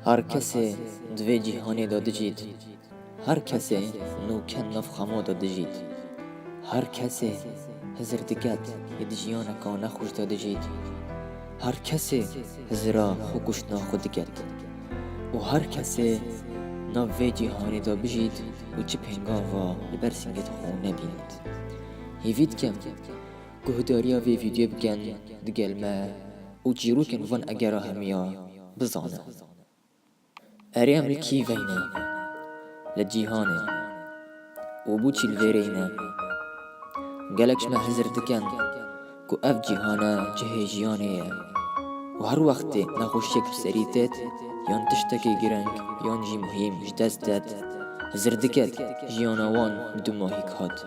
هر کسی دوی جهانی داده جید، هر کسی نوکن نفخما داده جید، هر کسی هزر دگت ید جیانکا نخوش داده جید، هر کسی هزرا خوکش ناخود دگت و هر کسی نوی جهانی دا بجید و چه پنگاوا لبرسنگت خونه بیند. هیوید کم گهداریا وی ویدیو بگن دگل ما و جیرو کن وان اگر همیا بزانه. اری امریکی وینه لجیهانه و بوچی الویرینه گلکش ما هزر دکن کو اف جیهانه جه جیانه و هر وقت نخوشیک بسریتت یان تشتکی گرنگ یان جی مهم جدستت هزر دکت جیانوان دو ماهی کهات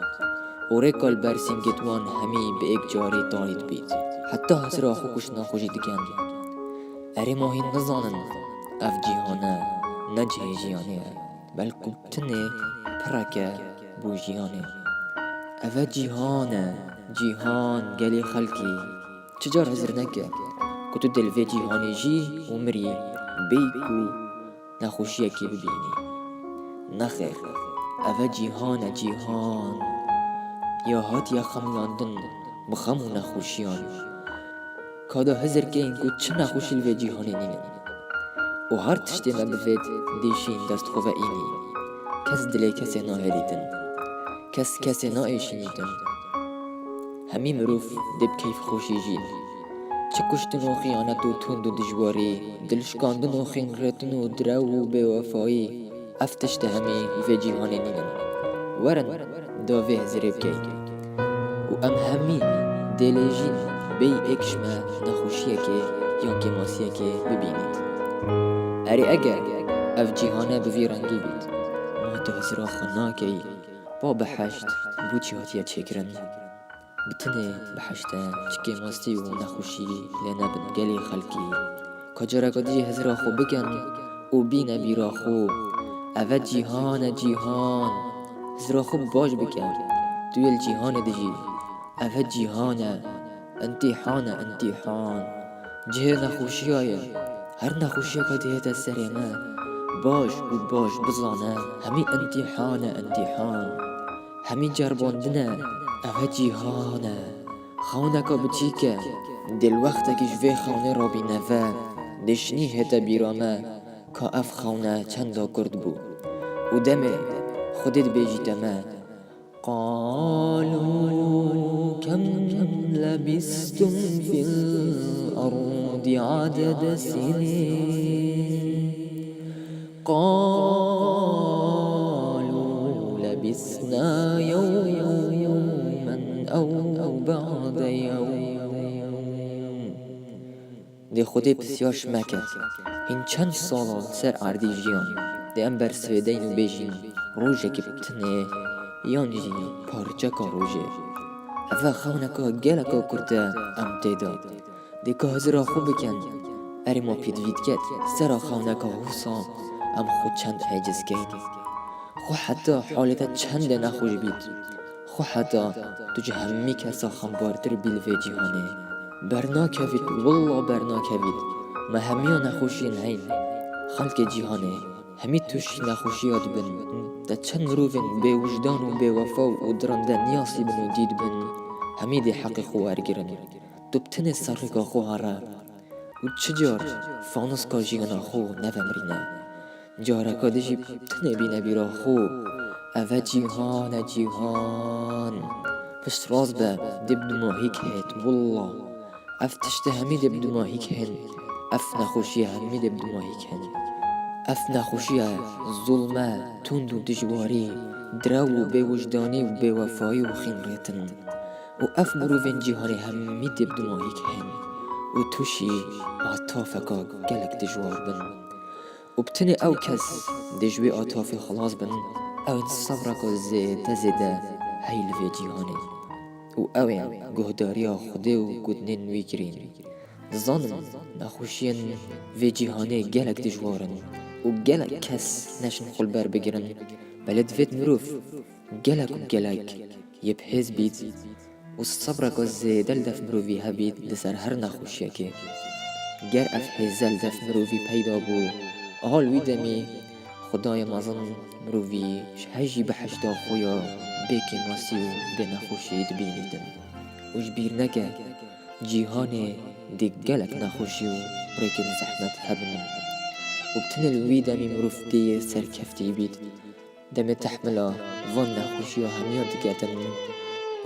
و ریکال برسینگت وان همی به ایک جاری تاید بید حتی هزر خوکش نخوشی دکن. اری ماهی نزانن اف جیهانه نجه جیانه بلکو تنه پرکه بو جیانه. اف جیهانه جیهان گلی خلکی چجار هزر نکه که تو دل وی جیهانی جی و مری بیکو نخوشیه که ببینی. نخیر اف جیهان جیهان یا هات یا خمیاندن بخم و نخوشیان کادا هزر که این که چه نخوشی الوی جیهانی نینه و هر تشتی ما بفید دیشین دست خواه اینی کس دلی کسی ناهلیتن کسی نایشینیتن همی مروف دب کیف خوشی جین چه کشتن و خیانت و تند و دجواری دلشکاندن و خینرتن و درو و بوفایی افتشت همی و جیهانی نینن ورن داوی هزری بکی و ام همی دلی جین بی اکشمه نخوشیه که یا که ماسیه که ببینید. اری اگر اف جیهانه بوی رنگی بید ما تو هزرا خناکی با بحشت بوچی هاتیه چکرن بتنه بحشته چکی ماستی و نخوشی لینا بن گلی خلکی کجارا کدی هزرا خو بکن و بین بیرا خو اف جیهان جیهان هزرا خو باش بکن توی الجیهان دجی اف جیهان امتحان جه نخوشی آیه هر نخوشی که دیت سریمه باش و باش بزانه همی امتحان همی جرباندنه اوه جیهانه خونه که بچی که دل وقت که جوی خونه را بینوه دشنی هتا بیرامه که اف خونه چندا کرد بو و دمه خودت بیجیتمه قالوا كم لبثتم في الأرض عدد سنين قالوا لبثنا يوما أو بعض يوم دی خودی بسیار شمکت این چند سال سر عردی جیان دی ام بر سویدین و بیجین روژه که بتنه یان جی پارچه کا روژه اوه خونه که گله که کرده ام تیدا دی که هزرا خوب بکن اری ما پیدوید کت سرا خونه که حوصا ام خود چند عجز کید خو حتی حالت چند نخوش بید خو حتی تو جه همی کسا خمبارتر بیلوی جیهانه برنا کوید والله برنا کوید ما همیا نخوشی نهین خلق جیهانه همی توش نخوشیات بن دا چند روفن به وجدان و به وفا و درنده نیاسی بن و دید بن همی دی حق خوار گرن تو بتنه سرقا خواره و چجار فانوس کا جیگنا خو نفمرینه جارکا دجی بتنه بینه بیرا خو اوه جیهان پشت راز به دب دماهی که هید والله اف تشته همی دب دماهی که هن اف نخوشی همی دب دماهی که هن اف نخوشی ظلمه تند و دجواری درو و به وجدانی و به وفایی و خینریتن و اف مروفین جیهانی همی دب دماهی که هن و توشی عطافکا گلک دجوار بن و بتنه او کس دجوی عطافی خلاص بن او صبرکا زیده هیل وی جیهانی و اوین گهداریا خوده و گدنین وی گرین زانم نخوشین وی جیهانی گلک دجوارن و گلک کس نشن خل بر بگیرن بلد وید مروف گلک یب هز بید و صبر که زیدل دف مروفی هبید دسر هر نخوشیه که گر اف هزل دف مروفی پیدا بو حال وی دمی خدای مازن مروی هجی به حشتا خویا بیکی ماسی و به نخوشی دبینیدن وش بیر نکه جیهان دی گلک نخوشی و ریکن زحمت هبن و بتن الوی دمی مروفتی سرکفتی بید دم تحمله وان نخوشی و همیان دگتن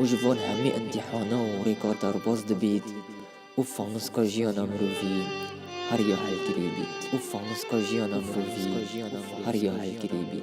وش وان همی امتحانا و ریکا درباز دبید و فانوس کا جیانا مروی هر یا حل کری بید و فانوس کا جیانا مروی هر یا حل کری بید